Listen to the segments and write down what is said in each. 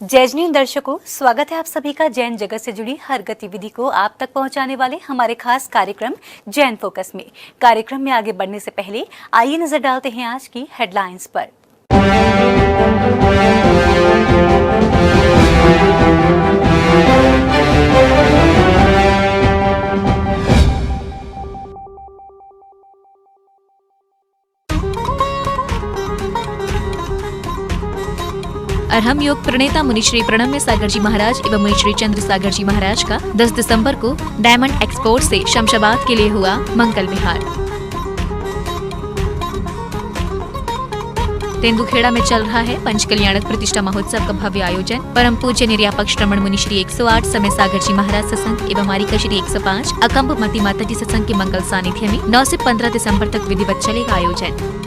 जैजनीन दर्शकों, स्वागत है आप सभी का जैन जगत से जुड़ी हर गतिविधि को आप तक पहुंचाने वाले हमारे खास कार्यक्रम जैन फोकस में। कार्यक्रम में आगे बढ़ने से पहले आइए नजर डालते हैं आज की हेडलाइंस पर। अरहम योग प्रणेता मुनिश्री प्रणम्य सागर जी महाराज एवं मुनिश्री चंद्र सागर जी महाराज का 10 दिसंबर को डायमंड एक्सपोर्ट से शमशाबाद के लिए हुआ मंगल विहार। तेंदुखेड़ा में चल रहा है पंचकल्याणक प्रतिष्ठा महोत्सव का भव्य आयोजन। परम पूज्य निर्यापक श्रमण मुनिश्री 108 समय सागर जी महाराज सत्संग एवं मारिका श्री 105 अकम्प मती माता जी सत्संग के मंगल सानिध्य में 9 से 15 दिसंबर तक विधिवत चलेगा आयोजन।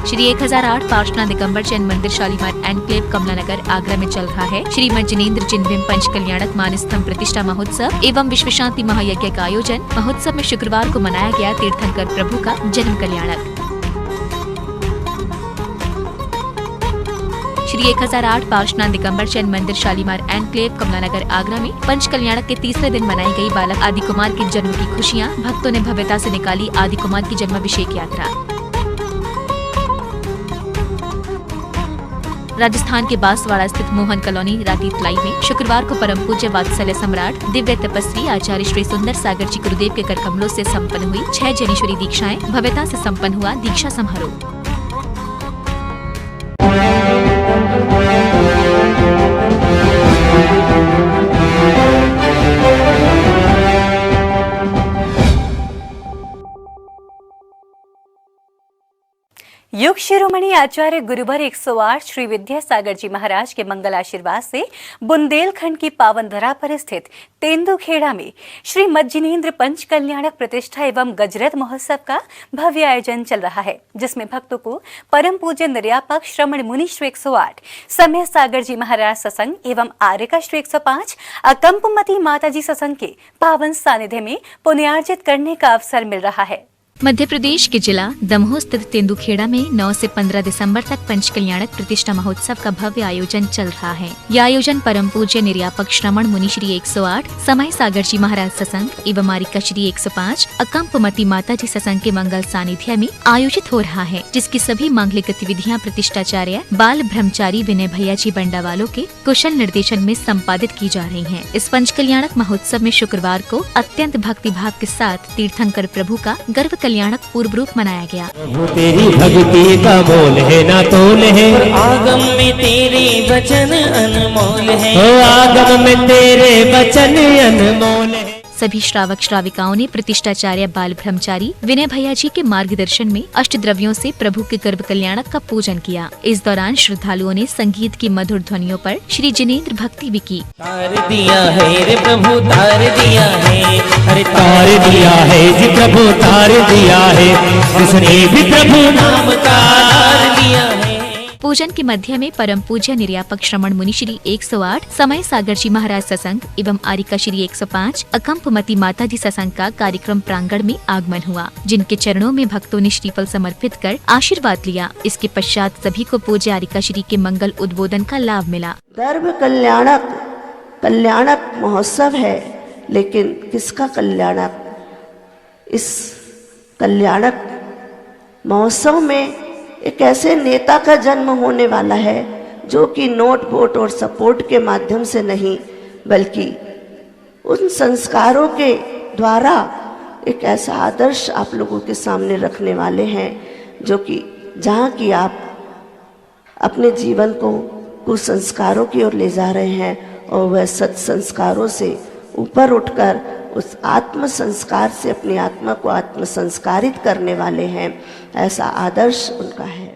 श्री 1008 पार्श्वनाथ दिगंबर जैन मंदिर शालीमार एनक्लेव कमलानगर आगरा में चल रहा है श्रीमद जिनेन्द्र जिनबिंब पंचकल्याणक मानस्तंभ प्रतिष्ठा महोत्सव एवं विश्व शांति महायज्ञ का आयोजन। महोत्सव में शुक्रवार को मनाया गया तीर्थंकर प्रभु का जन्म कल्याणक। श्री 1008 पार्श्वनाथ दिगंबर जैन मंदिर शालीमार एनक्लेव कमलानगर आगरा में पंचकल्याणक के तीसरे दिन मनाई गई बालक आदि कुमार के जन्म की खुशियाँ। भक्तों ने भव्यता से निकाली आदि कुमार की जन्माभिषेक यात्रा। राजस्थान के बांसवाड़ा स्थित मोहन कॉलोनी रातीतलाई में शुक्रवार को परम पूज्य वात्सल्य सम्राट दिव्य तपस्वी आचार्य श्री सुंदर सागर जी गुरुदेव के कर कमलों से संपन्न हुई 6 जनेश्वरी दीक्षाएं। भव्यता से संपन्न हुआ दीक्षा समारोह। युग शिरोमणि आचार्य गुरुवर 108 श्री विद्यासागर जी महाराज के मंगल आशीर्वाद से बुंदेलखंड की पावन धरा पर स्थित तेंदुखेड़ा में श्री मज्जिनेन्द्र पंचकल्याणक प्रतिष्ठा एवं गजरत महोत्सव का भव्य आयोजन चल रहा है, जिसमें भक्तों को परम पूज्य निर्यापक श्रमण मुनि श्री 108 समय सागर जी महाराज सत्संग एवं आर्यका श्री 105 अकम्पमती माता जी सत्संग के पावन सानिध्य में पुण्यार्जित करने का अवसर मिल रहा है। मध्य प्रदेश के जिला दमोह स्थित तेंदुखेड़ा में 9 से 15 दिसंबर तक पंचकल्याणक प्रतिष्ठा महोत्सव का भव्य आयोजन चल रहा है। यह आयोजन परम पूज्य निर्यापक श्रमण मुनि श्री 108 समय सागर जी महाराज सत्संग एवं मारिका श्री 105 अकम्पमती माता जी सत्संग के मंगल सानिध्य में आयोजित हो रहा है, जिसकी सभी मांगलिक गतिविधियाँ प्रतिष्ठाचार्य बाल ब्रह्मचारी विनय भैया जी बंडावालों के कुशल निर्देशन में संपादित की जा रही है। इस पंचकल्याणक महोत्सव में शुक्रवार को अत्यंत भक्तिभाव के साथ तीर्थंकर प्रभु का गर्भ कल्याणक पूर्व रूप मनाया गया। तेरी भक्ति का बोल है ना तोल है, आगम में तेरे वचन अनमोल है, आगम में तेरे वचन अनमोल है। सभी श्रावक श्राविकाओं ने प्रतिष्ठाचार्य बाल ब्रह्मचारी विनय भैया जी के मार्गदर्शन में अष्टद्रव्यों से प्रभु के गर्भ कल्याणक का पूजन किया। इस दौरान श्रद्धालुओं ने संगीत की मधुर ध्वनियों पर श्री जिनेन्द्र भक्ति भी की। तार दिया है रे प्रभु तार दिया है, अरे तार दिया है जी प्रभु तार दिया है, उसने भी प्रभु नाम का तार दिया है। पूजन के मध्य में परम पूज्य निर्यापक श्रमण मुनि श्री 108 समय सागर जी महाराज सत्संग एवं आरिका श्री 105 अकम्पमती माता जी सत्संग का कार्यक्रम प्रांगण में आगमन हुआ, जिनके चरणों में भक्तों ने श्रीफल समर्पित कर आशीर्वाद लिया। इसके पश्चात सभी को पूज्य आरिका श्री के मंगल उद्बोधन का लाभ मिला। गर्भ कल्याणक महोत्सव है, लेकिन किसका कल्याणक? इस कल्याणक महोत्सव में एक ऐसे नेता का जन्म होने वाला है जो कि नोट वोट और सपोर्ट के माध्यम से नहीं, बल्कि उन संस्कारों के द्वारा एक ऐसा आदर्श आप लोगों के सामने रखने वाले हैं, जो कि जहाँ की आप अपने जीवन को कुसंस्कारों की ओर ले जा रहे हैं और वह सत्संस्कारों से ऊपर उठकर उस आत्म संस्कार से अपनी आत्मा को आत्म संस्कारित करने वाले हैं। ऐसा आदर्श उनका है।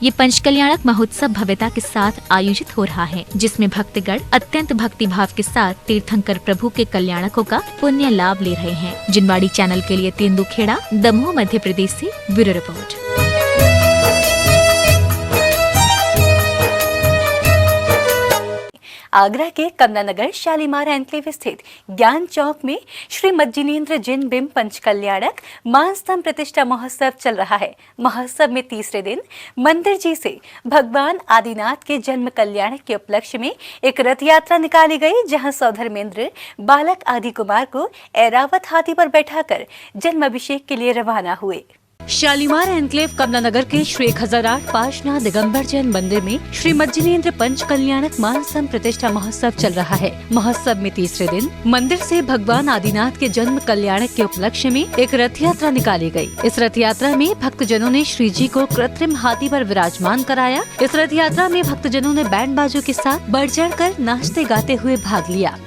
ये पंचकल्याणक महोत्सव भव्यता के साथ आयोजित हो रहा है, जिसमें भक्तगण अत्यंत भक्ति भाव के साथ तीर्थंकर प्रभु के कल्याणकों का पुण्य लाभ ले रहे हैं। जिनवाड़ी चैनल के लिए तेंदुखेड़ा दमोह मध्य प्रदेश से ब्यूरो रिपोर्ट। आगरा के कमला नगर शालीमार एनक्लेव स्थित ज्ञान चौक में श्री मज्जिनेंद्र जिन बिंब पंचकल्याणक मानस्तंभ प्रतिष्ठा महोत्सव चल रहा है। महोत्सव में तीसरे दिन मंदिर जी से भगवान आदिनाथ के जन्म कल्याणक के उपलक्ष्य में एक रथ यात्रा निकाली गई, जहां सौधर्मेंद्र बालक आदि कुमार को ऐरावत हाथी पर बैठाकर जन्म अभिषेक के लिए रवाना हुए। शालीमार एनक्लेव कमला नगर के श्री 1008 पाशना दिगंबर जैन मंदिर में श्री मज्जिनेंद्र पंच कल्याणक मानस्तंभ प्रतिष्ठा महोत्सव चल रहा है। महोत्सव में तीसरे दिन मंदिर से भगवान आदिनाथ के जन्म कल्याणक के उपलक्ष्य में एक रथ यात्रा निकाली गई। इस रथ यात्रा में भक्तजनों ने श्री जी को कृत्रिम हाथी पर विराजमान कराया। इस रथ यात्रा में भक्तजनों ने बैंड बाजों के साथ बढ़ चढ़ कर नाचते गाते हुए भाग लिया।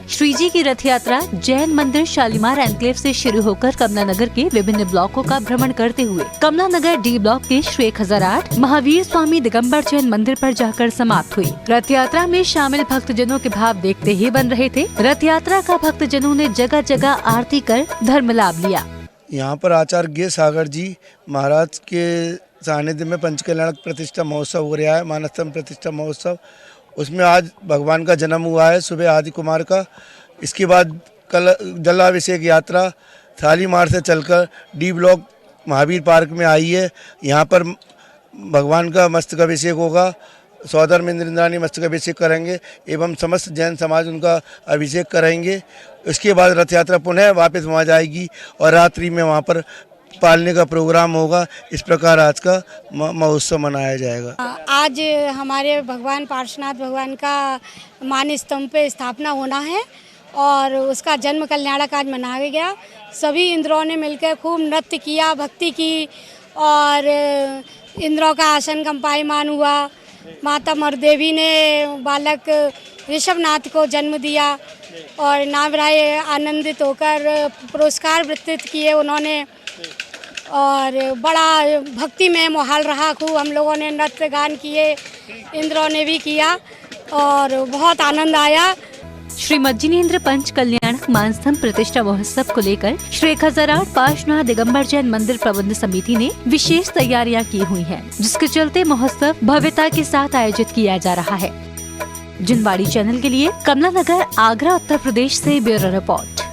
श्री जी की रथ यात्रा जैन मंदिर शालीमार एनक्लेव से शुरू होकर कमला नगर के विभिन्न ब्लॉकों का भ्रमण करते हुए कमला नगर डी ब्लॉक के श्री 1008 महावीर स्वामी दिगंबर जैन मंदिर पर जाकर समाप्त हुई। रथ यात्रा में शामिल भक्तजनों के भाव देखते ही बन रहे थे। रथ यात्रा का भक्तजनों ने जगह जगह आरती कर धर्म लाभ लिया। यहाँ पर आचार्य गे सागर जी महाराज के सानिध्य में पंचकल्याणक प्रतिष्ठा महोत्सव हो रहा है, मानस्तंभ प्रतिष्ठा महोत्सव। उसमें आज भगवान का जन्म हुआ है सुबह आदि कुमार का। इसके बाद कल जलाभिषेक यात्रा शालीमार से चलकर डी ब्लॉक महावीर पार्क में आई है। यहाँ पर भगवान का मस्तक अभिषेक होगा। सौधर्मेंद्र इंद्राणी मस्तक अभिषेक करेंगे एवं समस्त जैन समाज उनका अभिषेक करेंगे। उसके बाद रथ यात्रा पुनः वापस वहाँ जाएगी और रात्रि में वहाँ पर पालने का प्रोग्राम होगा। इस प्रकार आज का महोत्सव मनाया जाएगा। आज हमारे भगवान पार्श्वनाथ भगवान का मान स्तंभ पे स्थापना होना है और उसका जन्म कल्याणक आज मनाया गया। सभी इंद्रों ने मिलकर खूब नृत्य किया, भक्ति की और इंद्रों का आसन कंपायमान हुआ। माता मरदेवी ने बालक ऋषभनाथ को जन्म दिया और नावराय आनंदित होकर पुरस्कार वितरित किए उन्होंने और बड़ा भक्ति में माहौल रहा। खूब हम लोगों ने नृत्य गान किए, इंद्रों ने भी किया और बहुत आनंद आया। श्री मज्जिनेंद्र पंच कल्याणक मानस्तंभ प्रतिष्ठा महोत्सव को लेकर श्री 1008 पाशना दिगंबर जैन मंदिर प्रबंध समिति ने विशेष तैयारियां की हुई हैं, जिसके चलते महोत्सव भव्यता के साथ आयोजित किया जा रहा है। जिनवाड़ी चैनल के लिए कमला नगर आगरा उत्तर प्रदेश से ब्यूरो रिपोर्ट।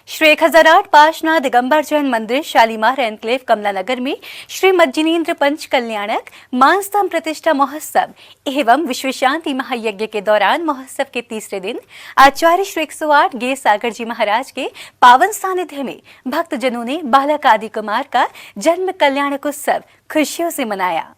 श्री 1008 पाशना दिगंबर जैन मंदिर शालीमार एनक्लेव कमला नगर में श्री मज्जिनेंद्र पंच कल्याणक मानस्तंभ प्रतिष्ठा महोत्सव एवं विश्व शांति महायज्ञ के दौरान महोत्सव के तीसरे दिन आचार्य श्री 108 गे सागर जी महाराज के पावन सानिध्य में भक्तजनों ने बालक आदि कुमार का जन्म कल्याणक उत्सव खुशियों से मनाया।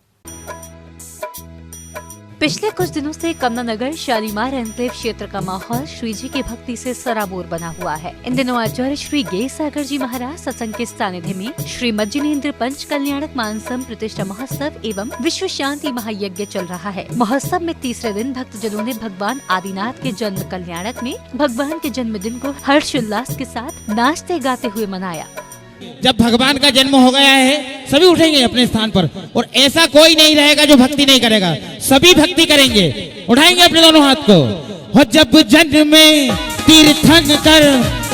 पिछले कुछ दिनों से कमला नगर शालीमार एनक्लेव क्षेत्र का माहौल श्री जी की भक्ति से सराबोर बना हुआ है। इन दिनों आचार्य श्री गे सागर जी महाराज सत्संग के सानिध्य में श्री मज्जिनेंद्र पंच कल्याणक मानस्तंभ प्रतिष्ठा महोत्सव एवं विश्व शांति महायज्ञ चल रहा है। महोत्सव में तीसरे दिन भक्तजनों ने भगवान आदिनाथ के जन्म कल्याणक में भगवान के जन्मदिन को हर्षोल्लास के साथ नाचते गाते हुए मनाया। जब भगवान का जन्म हो गया है सभी उठेंगे अपने स्थान पर और ऐसा कोई नहीं रहेगा जो भक्ति नहीं करेगा। सभी भक्ति करेंगे, उठाएंगे अपने दोनों हाथ को। हो जब जन्म में तीर्थंकर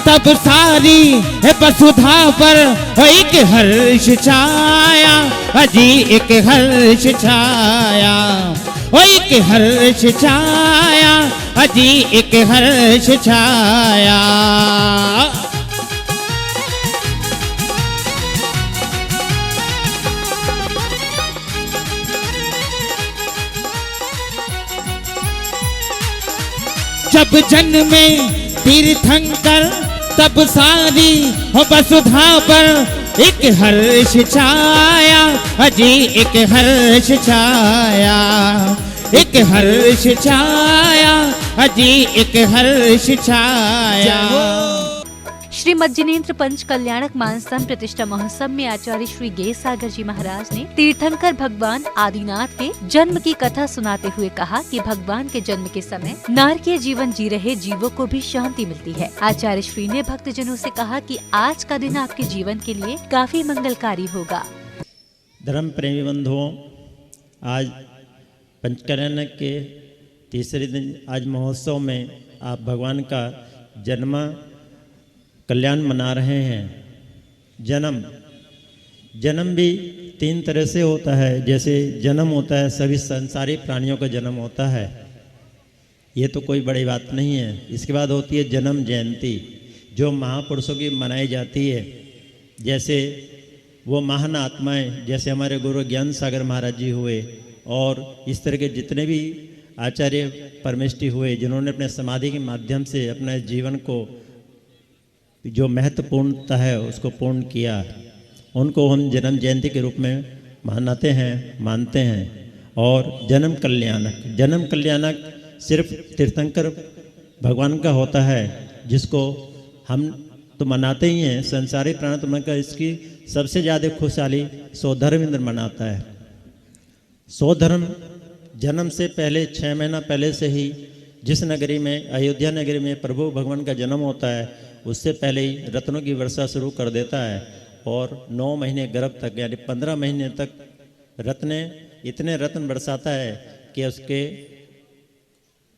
तब सारी है वसुधा पर हो एक हर्ष छाया, अजी एक हर्ष छाया, हो एक हर्ष छाया, अजी एक हर्ष छाया। जब जन्म में तीर्थंकर तब सारी हो वसुधा पर एक हर्ष छाया, अजी एक हर्ष छाया। एक हर्ष छाया, अजी एक हर्ष छाया। श्री मज्जिनेन्द्र पंच कल्याणक मानस्तंभ प्रतिष्ठा महोत्सव में आचार्य श्री गे सागर जी महाराज ने तीर्थंकर भगवान आदिनाथ के जन्म की कथा सुनाते हुए कहा कि भगवान के जन्म के समय नारकीय जीवन जी रहे जीवों को भी शांति मिलती है। आचार्य श्री ने भक्तजनों से कहा कि आज का दिन आपके जीवन के लिए काफी मंगलकारी होगा। धर्म प्रेमी बंधुओं, आज पंचकल्याण के तीसरे दिन आज महोत्सव में आप भगवान का जन्म कल्याण मना रहे हैं। जन्म भी 3 तरह से होता है। जैसे जन्म होता है, सभी संसारी प्राणियों का जन्म होता है, ये तो कोई बड़ी बात नहीं है। इसके बाद होती है जन्म जयंती, जो महापुरुषों की मनाई जाती है। जैसे वो महान आत्माएं, जैसे हमारे गुरु ज्ञान सागर महाराज जी हुए और इस तरह के जितने भी आचार्य परमेष्टि हुए, जिन्होंने अपने समाधि के माध्यम से अपने जीवन को जो महत्वपूर्णता है उसको पूर्ण किया, उनको हम जन्म जयंती के रूप में मानते हैं। और जन्म कल्याणक सिर्फ तीर्थंकर भगवान का होता है, जिसको हम तो मनाते ही हैं। संसारी प्राण तो मन का इसकी सबसे ज़्यादा खुशहाली स्वधर्म इंद्र मनाता है। स्वधर्म जन्म से पहले 6 महीना पहले से ही जिस नगरी में, अयोध्या नगरी में प्रभु भगवान का जन्म होता है, उससे पहले ही रत्नों की वर्षा शुरू कर देता है। और 9 महीने गर्भ तक, यानी 15 महीने तक इतने रत्न बरसाता है कि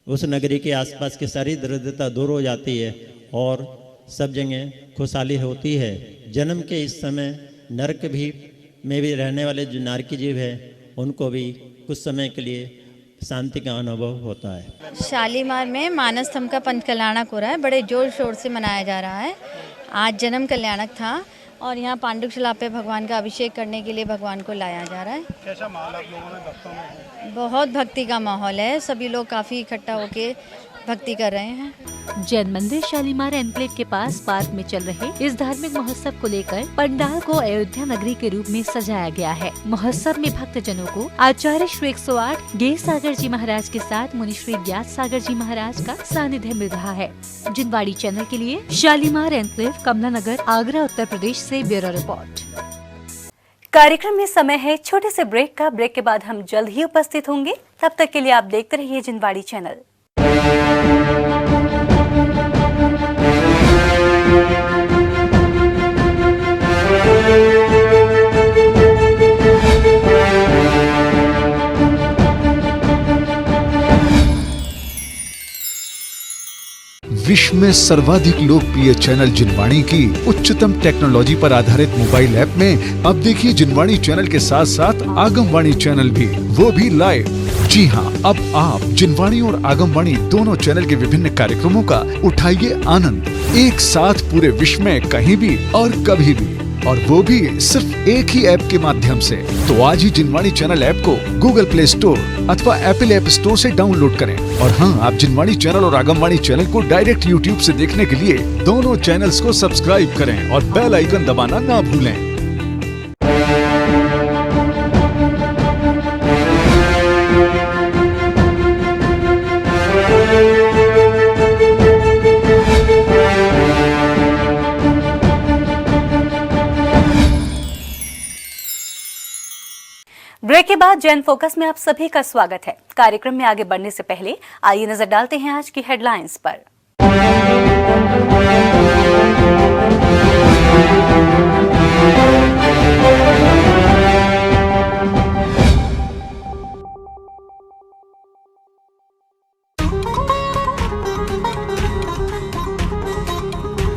उस नगरी के आसपास की सारी दरिद्रता दूर हो जाती है और सब जगह खुशहाली होती है। जन्म के इस समय नरक में भी रहने वाले जो नारकी जीव है, उनको भी कुछ समय के लिए शांति का अनुभव होता है। शालीमार में मानस स्तंभ का पंच कल्याणक हो रहा है, बड़े जोर शोर से मनाया जा रहा है। आज जन्म कल्याणक था और यहाँ पांडुशिला पे भगवान का अभिषेक करने के लिए भगवान को लाया जा रहा है। कैसा माहौल आप लोगों में भक्तों में? बहुत भक्ति का माहौल है, सभी लोग काफ़ी इकट्ठा होके भक्ति कर रहे हैं। जैन मंदिर शालीमार एनक्लेव के पास पार्क में चल रहे इस धार्मिक महोत्सव को लेकर पंडाल को अयोध्या नगरी के रूप में सजाया गया है। महोत्सव में भक्तजनों को आचार्य श्री 108 गे सागर जी महाराज के साथ मुनि श्री ज्ञात सागर जी महाराज का सानिध्य मिल रहा है। जिनवाड़ी चैनल के लिए शालीमार एनक्लेव, कमला नगर, आगरा, उत्तर प्रदेश से ब्यूरो रिपोर्ट। कार्यक्रम में समय है छोटे से ब्रेक का। ब्रेक के बाद हम जल्द ही उपस्थित होंगे। तब तक के लिए आप देखते रहिए जिनवाड़ी चैनल। विश्व में सर्वाधिक लोकप्रिय चैनल जिनवाणी की उच्चतम टेक्नोलॉजी पर आधारित मोबाइल ऐप में अब देखिए जिनवाणी चैनल के साथ साथ आगमवाणी चैनल भी, वो भी लाइव। जी हाँ, अब आप जिनवाणी और आगमवाणी दोनों चैनल के विभिन्न कार्यक्रमों का उठाइए आनंद, एक साथ पूरे विश्व में कहीं भी और कभी भी, और वो भी सिर्फ एक ही ऐप के माध्यम से। तो आज ही जिनवाणी चैनल ऐप को गूगल प्ले स्टोर अथवा एप्पल ऐप स्टोर से डाउनलोड करें। और हाँ, आप जिनवाणी चैनल और आगमवाणी चैनल को डायरेक्ट यूट्यूब से देखने के लिए दोनों चैनल्स को सब्सक्राइब करें और बेल आइकन दबाना ना भूलें। ब्रेक के बाद जैन फोकस में आप सभी का स्वागत है। कार्यक्रम में आगे बढ़ने से पहले आइए नजर डालते हैं आज की हेडलाइंस पर।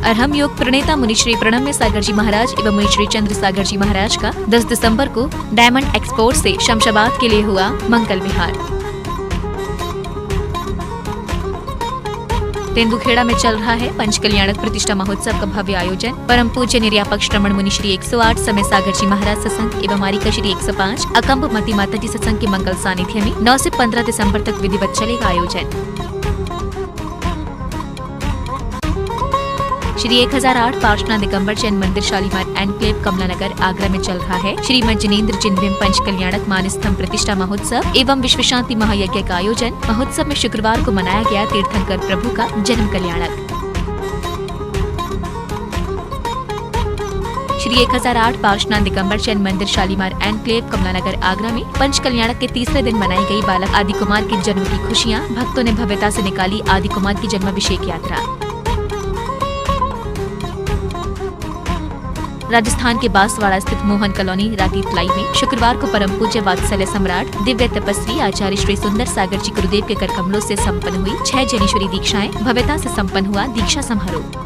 अरहम योग प्रणेता मुनि श्री प्रणम्य सागर जी महाराज एवं मुनि श्री चंद्र सागर जी महाराज का 10 दिसंबर को डायमंड एक्सपोर्ट से शमशाबाद के लिए हुआ मंगल विहार। तेंदुखेड़ा में चल रहा है पंच कल्याणक प्रतिष्ठा महोत्सव का भव्य आयोजन। परम पूज्य निर्यापक श्रमण मुनि श्री 108 समय सागर जी महाराज सत्संग एवं मारिका श्री 105 अकम्ब मती माता जी सत्संग के मंगल सानिध्य में 9 से 15 दिसंबर तक विधिवत चलेगा आयोजन। श्री 1008 पार्श्वनाथ दिगंबर जैन मंदिर शालीमार एनक्लेव कमलानगर आगरा में चल रहा है श्री मज्जिनेंद्र जिनविम पंच कल्याणक मानस्तंभ प्रतिष्ठा महोत्सव एवं विश्व शांति महायज्ञ का आयोजन। महोत्सव में शुक्रवार को मनाया गया तीर्थंकर प्रभु का जन्म कल्याणक। श्री 1008 पार्श्वनाथ दिगंबर जैन मंदिर शालीमार एनक्लेव कमलानगर आगरा में पंच कल्याणक के तीसरे दिन मनाई गई बालक आदि कुमार के जन्म की खुशियां। भक्तों ने भव्यता से निकाली आदि कुमार की जन्माभिषेक यात्रा। राजस्थान के बांसवाड़ा स्थित मोहन कॉलोनी राती तलाई में शुक्रवार को परम पूज्य वात्सल्य सम्राट दिव्य तपस्वी आचार्य श्री सुंदर सागर जी गुरुदेव के कर कमलों से संपन्न हुई 6 जनेश्वरी दीक्षाएं। भव्यता से संपन्न हुआ दीक्षा समारोह।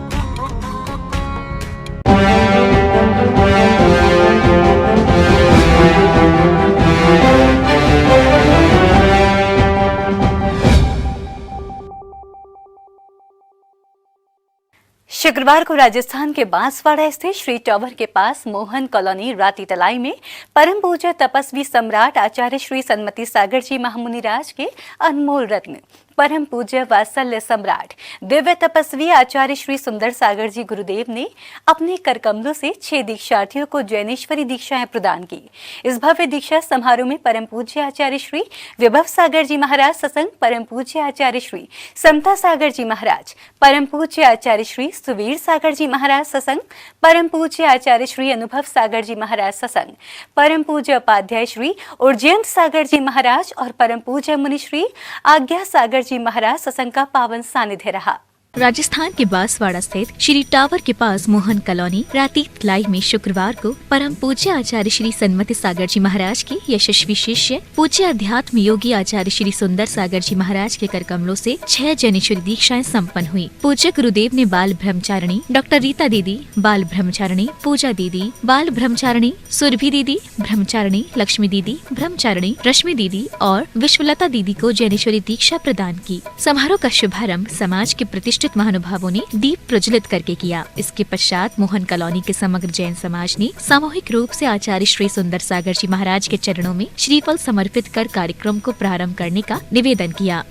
शुक्रवार को राजस्थान के बांसवाड़ा स्थित श्री टावर के पास मोहन कॉलोनी राती तलाई में परम पूज्य तपस्वी सम्राट आचार्य श्री सन्मति सागर जी महामुनिराज के अनमोल रत्न परम पूज्य वात्सल्य सम्राट दिव्य तपस्वी आचार्य श्री सुंदर सागर जी गुरुदेव ने अपने करकमलों से 6 दीक्षार्थियों को जैनेश्वरी दीक्षाएं प्रदान की। इस भव्य दीक्षा समारोह में परम पूज्य आचार्य श्री विभव सागर जी महाराज सत्संग, परम पूज्य आचार्य श्री समता सागर जी महाराज, परम पूज्य आचार्य श्री सुवीर सागर जी महाराज सत्संग, परम पूज्य आचार्य श्री अनुभव सागर जी महाराज सत्संग, परम पूज्य उपाध्याय श्री उर्जयंत सागर जी महाराज और परम पूज्य मुनि श्री आज्ञा सागर जी महाराज सत्संग का पावन सानिध्य रहा। राजस्थान के बांसवाड़ा स्थित श्री टावर के पास मोहन कॉलोनी राती तलाई में शुक्रवार को परम पूज्य आचार्य श्री सन्मति सागर जी महाराज के यशस्वी शिष्य पूज्य अध्यात्म योगी आचार्य श्री सुंदर सागर जी महाराज के कर कमलों से 6 जनेश्वरी दीक्षाएं संपन्न हुई। पूज्य गुरुदेव ने बाल ब्रह्मचारिणी डॉक्टर रीता दीदी, बाल ब्रह्मचारिणी पूजा दीदी, बाल ब्रह्मचारिणी सुरभि दीदी, ब्रह्मचारिणी लक्ष्मी दीदी, ब्रह्मचारिणी रश्मि दीदी और विश्वलता दीदी को जैनेश्वरी दीक्षा प्रदान की। समारोह का शुभारंभ समाज के प्रतिष्ठित महानुभावों ने दीप प्रज्वलित करके किया। इसके पश्चात मोहन कॉलोनी के समग्र जैन समाज ने सामूहिक रूप से आचार्य श्री सुंदर सागर जी महाराज के चरणों में श्रीफल समर्पित कर कार्यक्रम को प्रारंभ करने का निवेदन किया।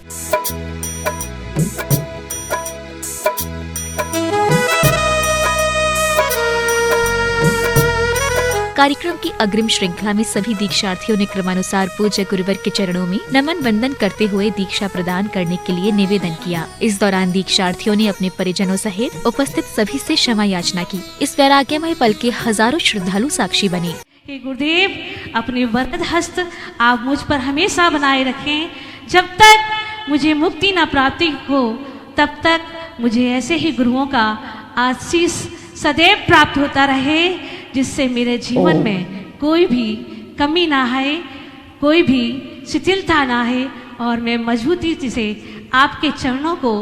कार्यक्रम की अग्रिम श्रृंखला में सभी दीक्षार्थियों ने क्रमानुसार पूज्य गुरुवर के चरणों में नमन वंदन करते हुए दीक्षा प्रदान करने के लिए निवेदन किया। इस दौरान दीक्षार्थियों ने अपने परिजनों सहित उपस्थित सभी से क्षमा याचना की। इस वैराग्यमय पल के हजारों श्रद्धालु साक्षी बने। हे गुरुदेव, अपने वरद हस्त आप मुझ पर हमेशा बनाए रखें। जब तक मुझे मुक्ति न प्राप्ति हो तब तक मुझे ऐसे ही गुरुओं का आशीष सदैव प्राप्त होता रहे, जिससे मेरे जीवन में कोई भी कमी ना आए, कोई भी शिथिलता ना आए और मैं मजबूती से आपके चरणों को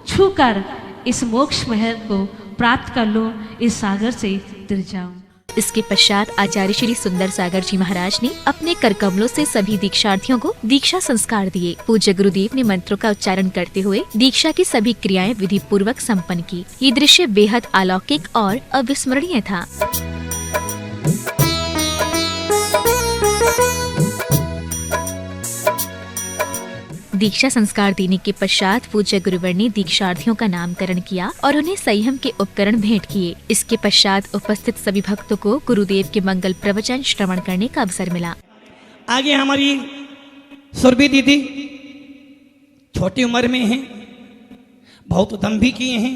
छूकर इस मोक्ष महल को प्राप्त कर लूं, इस सागर से तर जाऊं। इसके पश्चात आचार्य श्री सुंदर सागर जी महाराज ने अपने कर कमलों से सभी दीक्षार्थियों को दीक्षा संस्कार दिए। पूज्य गुरुदेव ने मंत्रों का उच्चारण करते हुए दीक्षा की सभी क्रियाएं विधि पूर्वक संपन्न की। ये दृश्य बेहद अलौकिक और अविस्मरणीय था। दीक्षा संस्कार देने के पश्चात पूज्य गुरुवर ने दीक्षार्थियों का नामकरण किया और उन्हें संयम के उपकरण भेंट किए। इसके पश्चात उपस्थित सभी भक्तों को गुरुदेव के मंगल प्रवचन श्रवण करने का अवसर मिला। आगे हमारी सुरभि दीदी छोटी उम्र में हैं, बहुत दम भी किए हैं,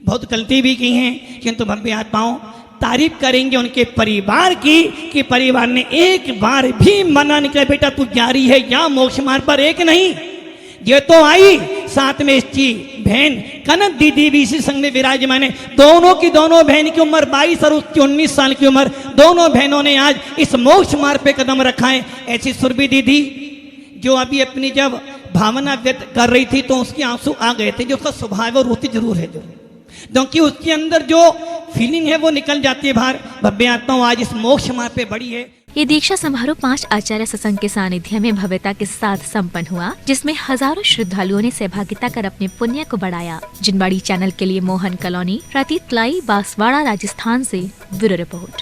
बहुत गलती भी की हैं, किंतु भव्य आत्माओं तारीफ करेंगे उनके परिवार की कि परिवार ने एक बार भी मना नहीं किया, बेटा तू जारी है या मोक्ष मार्ग पर, एक नहीं। ये तो आई साथ में इसकी बहन कनक दीदी भी इसी संग में विराजमान है। दोनों की दोनों बहन की उम्र 22 और उसकी 19 साल की उम्र, दोनों बहनों ने आज इस मोक्ष मार्ग पे कदम रखा है। ऐसी सुरभि दीदी जो अभी अपनी जब भावना व्यक्त कर रही थी तो उसके आंसू आ गए थे, जो उसका स्वभाव और रोती जरूर है, जो क्योंकि उसके अंदर जो फीलिंग है वो निकल जाती है बाहर। भव्य आत्माओं आज इस मोक्ष मार्ग पे बड़ी है। ये दीक्षा समारोह 5 आचार्य सत्संग के सानिध्य में भव्यता के साथ संपन्न हुआ, जिसमें हजारों श्रद्धालुओं ने सहभागिता कर अपने पुण्य को बढ़ाया। जिनवाड़ी चैनल के लिए मोहन कॉलोनी राती तलाई बांसवाड़ा राजस्थान से ब्यूरो रिपोर्ट।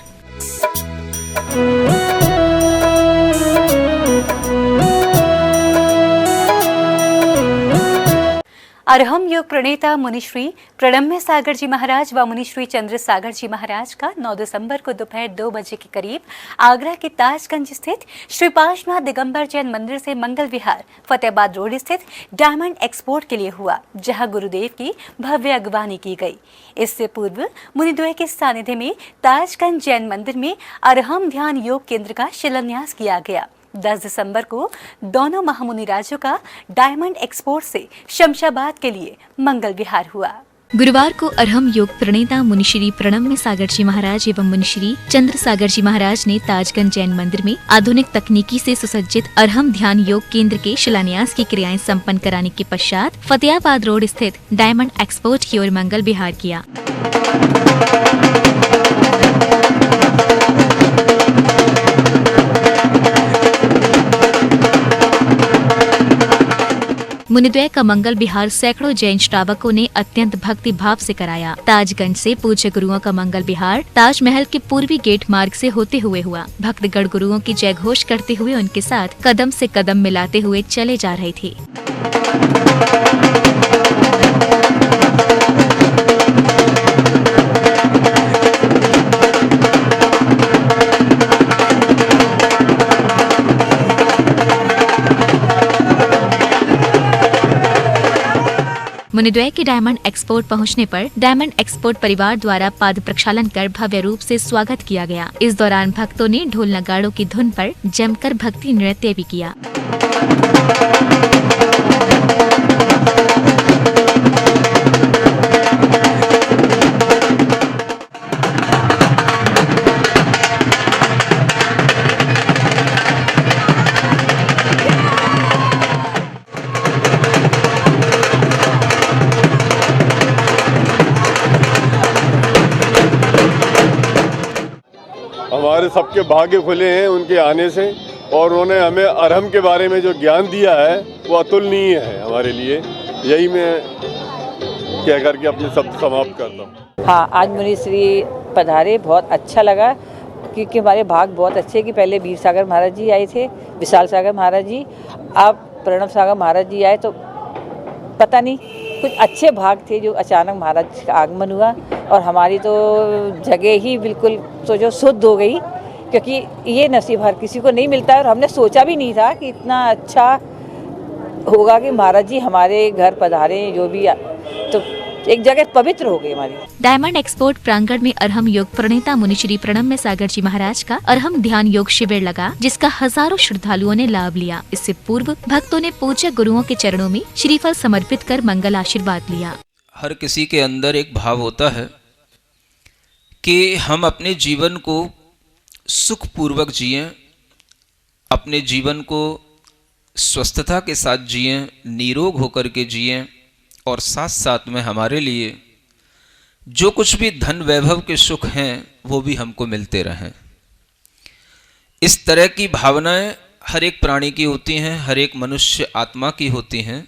अरहम योग प्रणेता मुनिश्री प्रणम्य सागर जी महाराज व मुनिश्री चंद्र सागर जी महाराज का 9 दिसंबर को दोपहर 2 बजे के करीब आगरा के ताजगंज स्थित श्री पार्श्वनाथ दिगंबर जैन मंदिर से मंगल विहार फतेहाबाद रोड स्थित डायमंड एक्सपोर्ट के लिए हुआ, जहां गुरुदेव की भव्य अगवानी की गई। इससे पूर्व मुनिद्वय के सानिध्य में ताजगंज जैन मंदिर में अरहम ध्यान योग केंद्र का शिलान्यास किया गया। 10 दिसंबर को दोनों महामुनि राज्यों का डायमंड एक्सपोर्ट से शमशाबाद के लिए मंगल विहार हुआ। गुरुवार को अरहम योग प्रणेता मुनिश्री प्रणम्य सागर जी महाराज एवं मुनिश्री चंद्र सागर जी महाराज ने ताजगंज जैन मंदिर में आधुनिक तकनीकी से सुसज्जित अरहम ध्यान योग केंद्र के शिलान्यास की क्रियाएं संपन्न कराने के पश्चात फतेहाबाद रोड स्थित डायमंड एक्सपोर्ट की ओर मंगल विहार किया। मुनिद्वय का मंगल विहार सैकड़ों जैन श्रावकों ने अत्यंत भक्ति भाव से कराया। ताजगंज से पूज्य गुरुओं का मंगल विहार ताजमहल के पूर्वी गेट मार्ग से होते हुए हुआ। भक्तगण गुरुओं की जय घोष करते हुए उनके साथ कदम से कदम मिलाते हुए चले जा रहे थे। मुनिद्वय के डायमंड एक्सपोर्ट पहुंचने पर डायमंड एक्सपोर्ट परिवार द्वारा पाद प्रक्षालन कर भव्य रूप से स्वागत किया गया। इस दौरान भक्तों ने ढोल नगाड़ों की धुन पर जमकर भक्ति नृत्य भी किया। हमारे सबके भाग्य खुले हैं उनके आने से, और उन्होंने हमें अरहम के बारे में जो ज्ञान दिया है वो अतुलनीय है हमारे लिए। यही मैं कह करके अपने शब्द समाप्त करता हूँ। हाँ, आज मुनिश्री पधारे, बहुत अच्छा लगा, क्योंकि हमारे भाग बहुत अच्छे कि पहले वीर सागर महाराज जी आए थे, विशाल सागर महाराज जी, अब प्रणव सागर महाराज जी आए, तो पता नहीं कुछ अच्छे भाग थे जो अचानक महाराज का आगमन हुआ, और हमारी तो जगह ही बिल्कुल तो जो शुद्ध हो गई, क्योंकि ये नसीब हर किसी को नहीं मिलता है, और हमने सोचा भी नहीं था कि इतना अच्छा होगा कि महाराज जी हमारे घर पधारे, जो भी तो एक जगह पवित्र हो गई हमारी। डायमंड एक्सपोर्ट प्रांगण में अरहम योग प्रणेता मुनिश्री प्रणम्य सागर जी महाराज का अरहम ध्यान योग शिविर लगा, जिसका हजारों श्रद्धालुओं ने लाभ लिया। इससे पूर्व भक्तों ने पूज्य गुरुओं के चरणों में श्रीफल समर्पित कर मंगल आशीर्वाद लिया। हर किसी के अंदर एक भाव होता है कि हम अपने जीवन को सुख पूर्वक जिएं, अपने जीवन को स्वस्थता के साथ जिएं, निरोग होकर के जिएं, और साथ साथ में हमारे लिए जो कुछ भी धन वैभव के सुख हैं वो भी हमको मिलते रहें। इस तरह की भावनाएं हर एक प्राणी की होती हैं, हर एक मनुष्य आत्मा की होती हैं,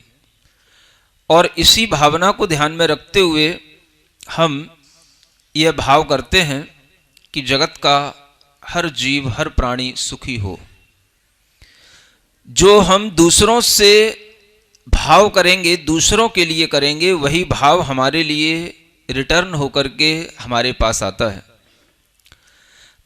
और इसी भावना को ध्यान में रखते हुए हम यह भाव करते हैं कि जगत का हर जीव, हर प्राणी सुखी हो। जो हम दूसरों से भाव करेंगे, दूसरों के लिए करेंगे, वही भाव हमारे लिए रिटर्न होकर के हमारे पास आता है।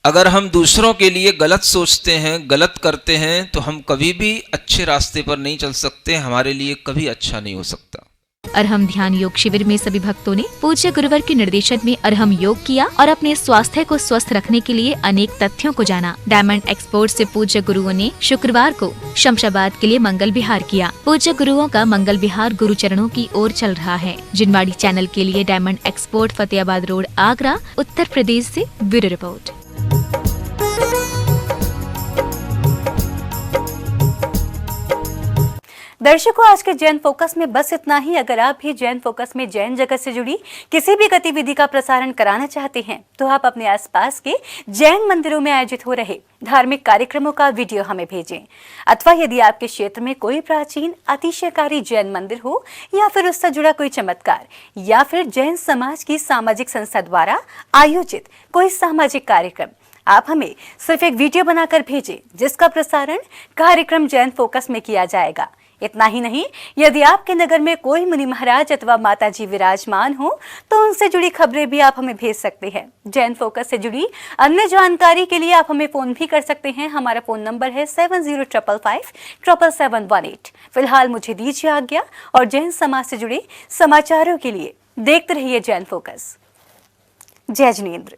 अगर हम दूसरों के लिए गलत सोचते हैं, गलत करते हैं, तो हम कभी भी अच्छे रास्ते पर नहीं चल सकते, हमारे लिए कभी अच्छा नहीं हो सकता। अरहम ध्यान योग शिविर में सभी भक्तों ने पूज्य गुरुवर के निर्देशन में अरहम योग किया और अपने स्वास्थ्य को स्वस्थ रखने के लिए अनेक तथ्यों को जाना। डायमंड एक्सपोर्ट से पूज्य गुरुओं ने शुक्रवार को शमशाबाद के लिए मंगल विहार किया। पूज्य गुरुओं का मंगल विहार गुरु चरणों की ओर चल रहा है। जिनवाड़ी चैनल के लिए diamond export, Fatehabad road, Agra, Uttar Pradesh से ब्यूरो रिपोर्ट। दर्शकों, आज के जैन फोकस में बस इतना ही। अगर आप भी जैन फोकस में जैन जगत से जुड़ी किसी भी गतिविधि का प्रसारण कराना चाहते हैं तो आप अपने आसपास के जैन मंदिरों में आयोजित हो रहे धार्मिक कार्यक्रमों का वीडियो हमें भेजें। अथवा यदि आपके क्षेत्र में कोई प्राचीन अतिशयकारी जैन मंदिर हो, या फिर उससे जुड़ा कोई चमत्कार, या फिर जैन समाज की सामाजिक संस्था द्वारा आयोजित कोई सामाजिक कार्यक्रम, आप हमें सिर्फ एक वीडियो बनाकर भेजें, जिसका प्रसारण कार्यक्रम जैन फोकस में किया जाएगा। इतना ही नहीं, यदि आपके नगर में कोई मुनि महाराज अथवा माता जी विराजमान हो तो उनसे जुड़ी खबरें भी आप हमें भेज सकते हैं। जैन फोकस से जुड़ी अन्य जानकारी के लिए आप हमें फोन भी कर सकते हैं। हमारा फोन नंबर है 7055577718। फिलहाल मुझे दीजिए आज्ञा और जैन समाज से जुड़े समाचारों के लिए देखते रहिए जैन फोकस। जय जिनेंद्र।